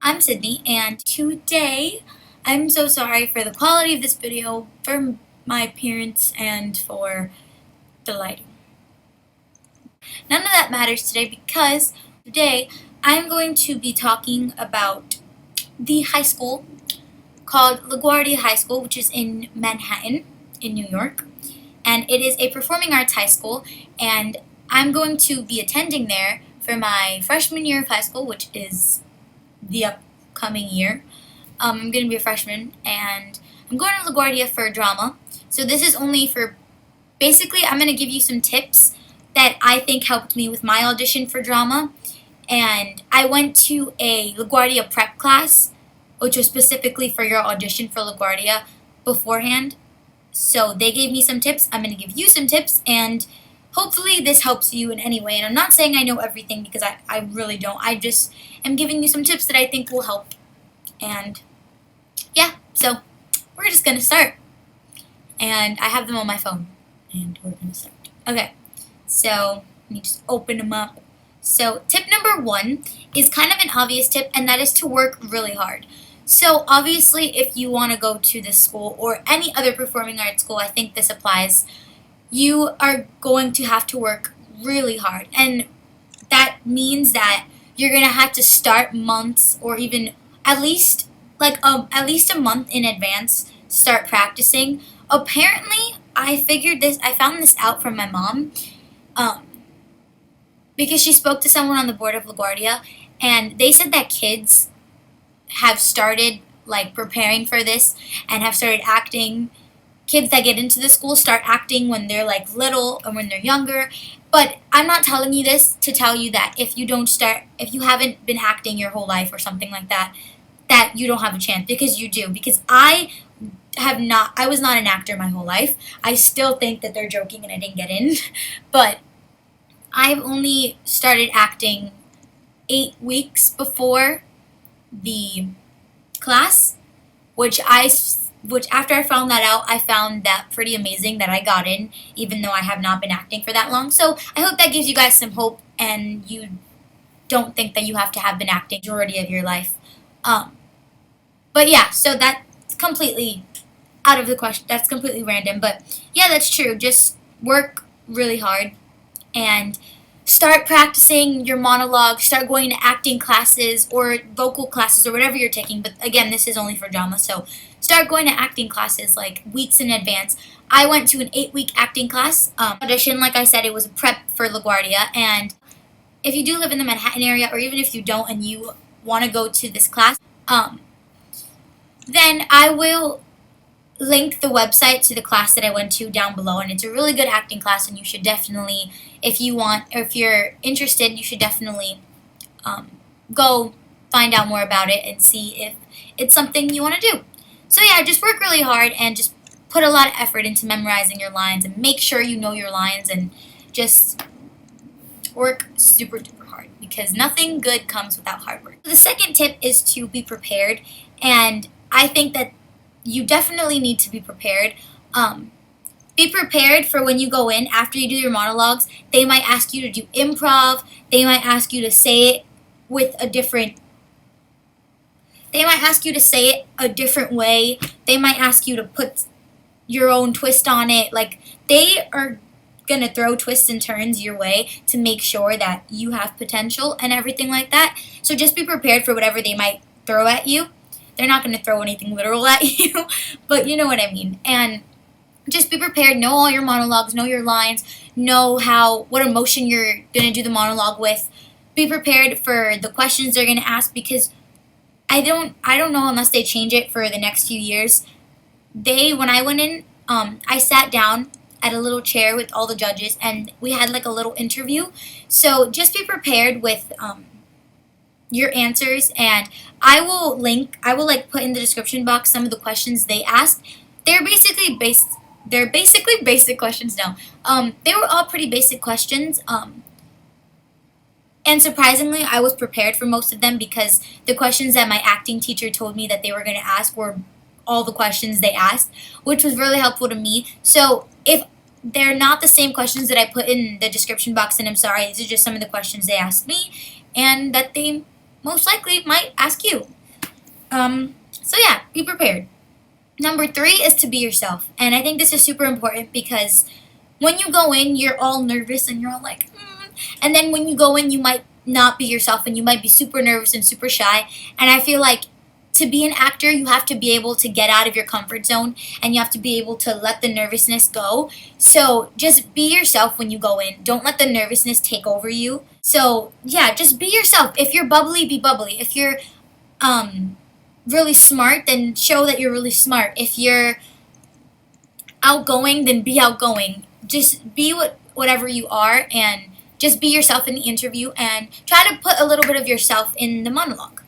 I'm Sydney, and today I'm so sorry for the quality of this video, for my appearance, and for the lighting. None of that matters today because today I'm going to be talking about the high school called Laguardia High School, which is in Manhattan, in New York, and it is a performing arts high school, and I'm going to be attending there for my freshman year of high school, which is the upcoming year. I'm going to be a freshman, and I'm going to LaGuardia for drama. So this is only for, basically, I'm going to give you some tips that I think helped me with my audition for drama. And I went to a LaGuardia prep class, which was specifically for your audition for LaGuardia beforehand. So they gave me some tips. I'm going to give you some tips, and hopefully this helps you in any way. And I'm not saying I know everything because I really don't. I just am giving you some tips that I think will help. And yeah, so we're just going to start. And I have them on my phone. And we're going to start. Okay, so let me just open them up. So tip number 1 is kind of an obvious tip, and that is to work really hard. So obviously if you want to go to this school or any other performing arts school, I think this applies, you are going to have to work really hard. And that means that you're going to have to start months or even at least a month in advance start practicing. Apparently, I found this out from my mom, because she spoke to someone on the board of LaGuardia, and they said that kids have started preparing for this and have started acting. Kids that get into the school start acting when they're little or when they're younger. But I'm not telling you this to tell you that if you haven't been acting your whole life or something like that, that you don't have a chance, because you do. Because I was not an actor my whole life. I still think that they're joking and I didn't get in. But I've only started acting 8 weeks before the class, which after I found that out, I found that pretty amazing that I got in, even though I have not been acting for that long. So I hope that gives you guys some hope, and you don't think that you have to have been acting the majority of your life. But yeah, so that's completely out of the question. That's completely random. But yeah, that's true. Just work really hard and start practicing your monologue. Start going to acting classes or vocal classes or whatever you're taking. But again, this is only for drama. So start going to acting classes weeks in advance. I went to an 8-week acting class. Audition, like I said, it was a prep for LaGuardia. And if you do live in the Manhattan area, or even if you don't and you want to go to this class, then I will link the website to the class that I went to down below, and it's a really good acting class, and you should definitely, if you're interested, you should definitely go find out more about it and see if it's something you want to do. So yeah, just work really hard and just put a lot of effort into memorizing your lines, and make sure you know your lines, and just work super duper hard, because nothing good comes without hard work. The second tip is to be prepared, and I think that you definitely need to be prepared. Be prepared for when you go in. After you do your monologues, they might ask you to do improv. They might ask you to say it They might ask you to say it a different way. They might ask you to put your own twist on it. They are gonna throw twists and turns your way to make sure that you have potential and everything like that. So just be prepared for whatever they might throw at you. They're not going to throw anything literal at you, but you know what I mean. And just be prepared. Know all your monologues. Know your lines. Know what emotion you're going to do the monologue with. Be prepared for the questions they're going to ask, because I don't know unless they change it for the next few years. When I went in, I sat down at a little chair with all the judges, and we had a little interview. So just be prepared with your answers, and I will put in the description box some of the questions they asked. They're basically basic questions now. They were all pretty basic questions. And surprisingly, I was prepared for most of them, because the questions that my acting teacher told me that they were going to ask were all the questions they asked, which was really helpful to me. So if they're not the same questions that I put in the description box, and I'm sorry, these are just some of the questions they asked me, and that they most likely might ask you. So yeah, be prepared. Number 3 is to be yourself. And I think this is super important because when you go in, you're all nervous and you're all like, and then when you go in, you might not be yourself and you might be super nervous and super shy. And I feel like to be an actor, you have to be able to get out of your comfort zone and you have to be able to let the nervousness go. So just be yourself when you go in. Don't let the nervousness take over you. So yeah, just be yourself. If you're bubbly, be bubbly. If you're really smart, then show that you're really smart. If you're outgoing, then be outgoing. Just be whatever you are and just be yourself in the interview and try to put a little bit of yourself in the monologue.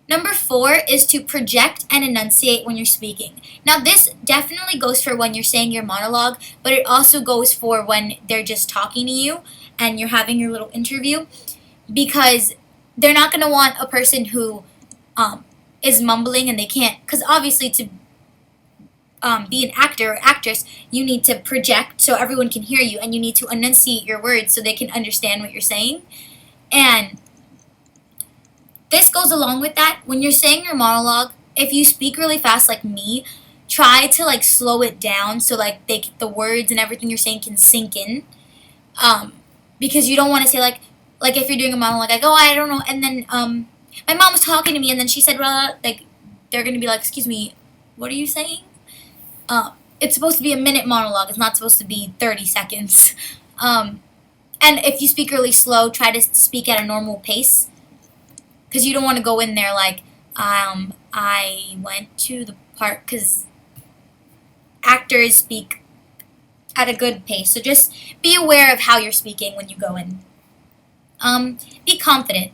Number 4 is to project and enunciate when you're speaking. Now this definitely goes for when you're saying your monologue, but it also goes for when they're just talking to you and you're having your little interview, because they're not going to want a person who is mumbling and they can't, because obviously to be an actor or actress, you need to project so everyone can hear you, and you need to enunciate your words so they can understand what you're saying. And this goes along with that. When you're saying your monologue, if you speak really fast like me, try to like slow it down so like the words and everything you're saying can sink in. Because you don't want to say like if you're doing a monologue, like, oh, I don't know, and then my mom was talking to me and then she said, well, like, they're gonna be like, excuse me, what are you saying? It's supposed to be a minute monologue. It's not supposed to be 30 seconds. And if you speak really slow, try to speak at a normal pace, because you don't want to go in there like, I went to the park, because actors speak at a good pace. So just be aware of how you're speaking when you go in. Be confident.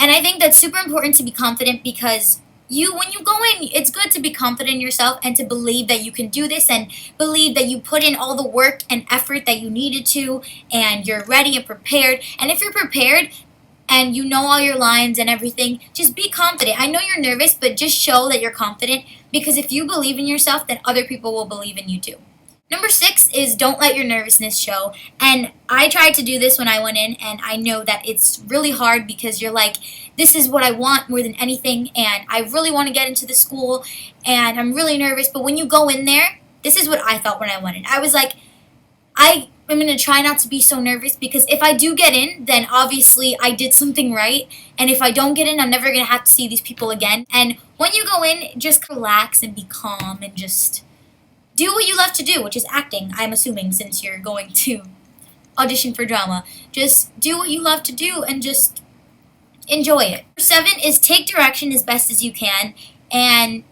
And I think that's super important to be confident, because when you go in, it's good to be confident in yourself and to believe that you can do this and believe that you put in all the work and effort that you needed to and you're ready and prepared. And if you're prepared and you know all your lines and everything, just be confident. I know you're nervous, but just show that you're confident, because if you believe in yourself, then other people will believe in you too. Number 6 is don't let your nervousness show. And I tried to do this when I went in, and I know that it's really hard because you're like, this is what I want more than anything, and I really want to get into the school, and I'm really nervous. But when you go in there, this is what I thought when I went in. I was like, I'm going to try not to be so nervous, because if I do get in, then obviously I did something right. And if I don't get in, I'm never going to have to see these people again. And when you go in, just relax and be calm and just do what you love to do, which is acting, I'm assuming, since you're going to audition for drama. Just do what you love to do and just enjoy it. Number 7 is take direction as best as you can. And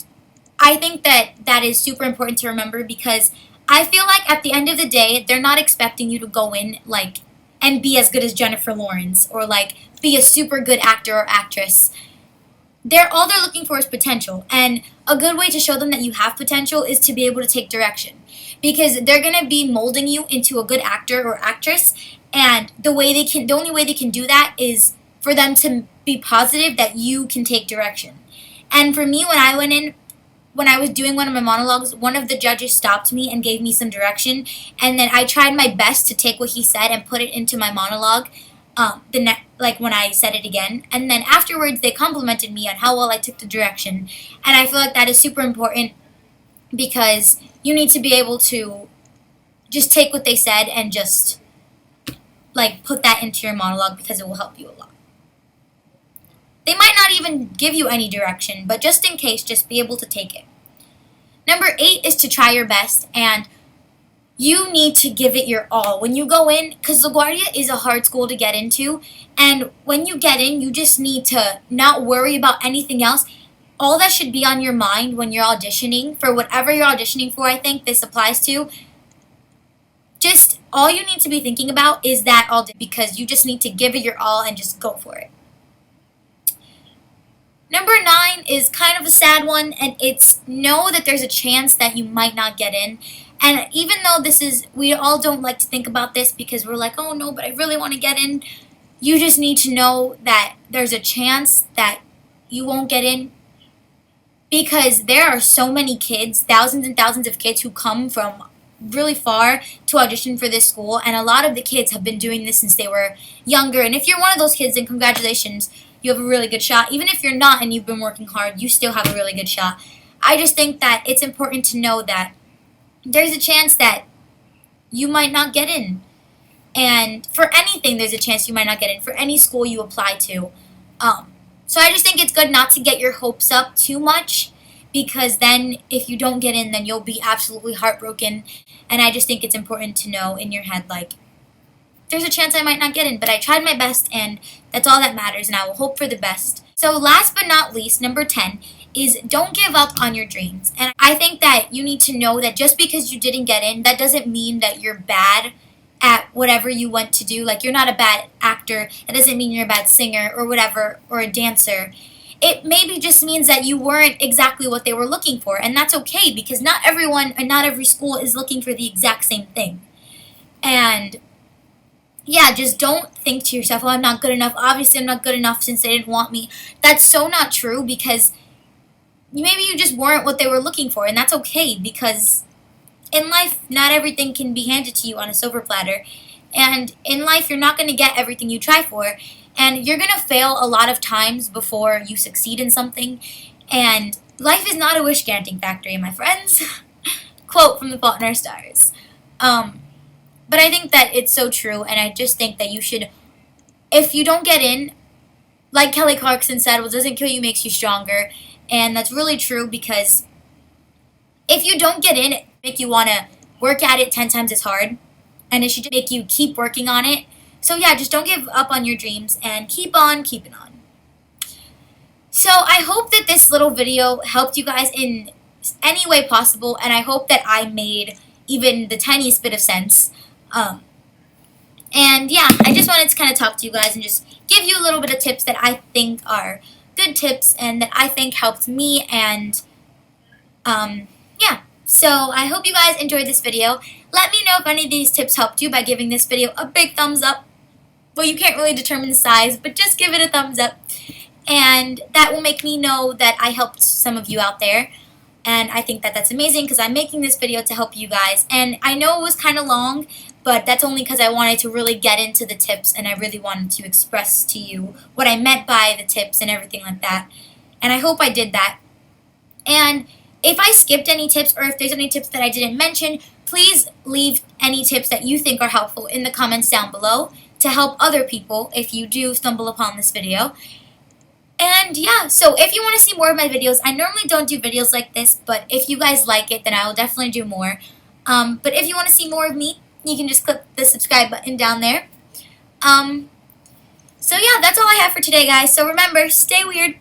I think that is super important to remember, because I feel like at the end of the day, they're not expecting you to go in like and be as good as Jennifer Lawrence or like be a super good actor or actress. All they're looking for is potential, and a good way to show them that you have potential is to be able to take direction, because they're going to be molding you into a good actor or actress, and the only way they can do that is for them to be positive that you can take direction. And for me, when I went in, when I was doing one of my monologues, one of the judges stopped me and gave me some direction, and then I tried my best to take what he said and put it into my monologue. When I said it again, and then afterwards they complimented me on how well I took the direction, and I feel like that is super important, because you need to be able to just take what they said and just like put that into your monologue, because it will help you a lot. They might not even give you any direction, but just in case, just be able to take it. Number 8 is to try your best, and you need to give it your all when you go in, because Laguardia is a hard school to get into, and when you get in, you just need to not worry about anything else. All that should be on your mind when you're auditioning, for whatever you're auditioning for, I think this applies to, just all you need to be thinking about is that all day, because you just need to give it your all and just go for it. Number 9 is kind of a sad one, and it's know that there's a chance that you might not get in. And even though we all don't like to think about this, because we're like, oh no, but I really want to get in, you just need to know that there's a chance that you won't get in, because there are so many kids, thousands and thousands of kids who come from really far to audition for this school, and a lot of the kids have been doing this since they were younger. And if you're one of those kids, then congratulations, you have a really good shot. Even if you're not and you've been working hard, you still have a really good shot. I just think that it's important to know that there's a chance that you might not get in. And for anything, there's a chance you might not get in, for any school you apply to. So I just think it's good not to get your hopes up too much, because then if you don't get in, then you'll be absolutely heartbroken. And I just think it's important to know in your head, like, there's a chance I might not get in, but I tried my best, and that's all that matters, and I will hope for the best. So last but not least, number 10 is don't give up on your dreams. And I think that you need to know that just because you didn't get in, that doesn't mean that you're bad at whatever you want to do. Like, you're not a bad actor. It doesn't mean you're a bad singer or whatever, or a dancer. It maybe just means that you weren't exactly what they were looking for, and that's okay, because not everyone and not every school is looking for the exact same thing. And yeah, just don't think to yourself, oh, I'm not good enough. Obviously, I'm not good enough since they didn't want me. That's so not true, because maybe you just weren't what they were looking for, and that's okay, because in life, not everything can be handed to you on a silver platter. And in life, you're not going to get everything you try for. And you're going to fail a lot of times before you succeed in something. And life is not a wish-granting factory, my friends. Quote from The Fault in Our Stars. But I think that it's so true, and I just think that you should, if you don't get in, like Kelly Clarkson said, what doesn't kill you makes you stronger. And that's really true, because if you don't get in, it make you want to work at it 10 times as hard, and it should make you keep working on it. So yeah, just don't give up on your dreams, and keep on keeping on. So I hope that this little video helped you guys in any way possible, and I hope that I made even the tiniest bit of sense. And yeah, I just wanted to kind of talk to you guys and just give you a little bit of tips that I think are good tips and that I think helped me. And yeah, so I hope you guys enjoyed this video. Let me know if any of these tips helped you by giving this video a big thumbs up. Well, you can't really determine the size, but just give it a thumbs up. And that will make me know that I helped some of you out there. And I think that that's amazing, because I'm making this video to help you guys. And I know it was kind of long, but that's only because I wanted to really get into the tips, and I really wanted to express to you what I meant by the tips and everything like that. And I hope I did that. And if I skipped any tips, or if there's any tips that I didn't mention, please leave any tips that you think are helpful in the comments down below to help other people if you do stumble upon this video. And yeah, so if you want to see more of my videos, I normally don't do videos like this, but if you guys like it, then I will definitely do more. But if you want to see more of me, you can just click the subscribe button down there. So yeah, that's all I have for today, guys. So remember, stay weird.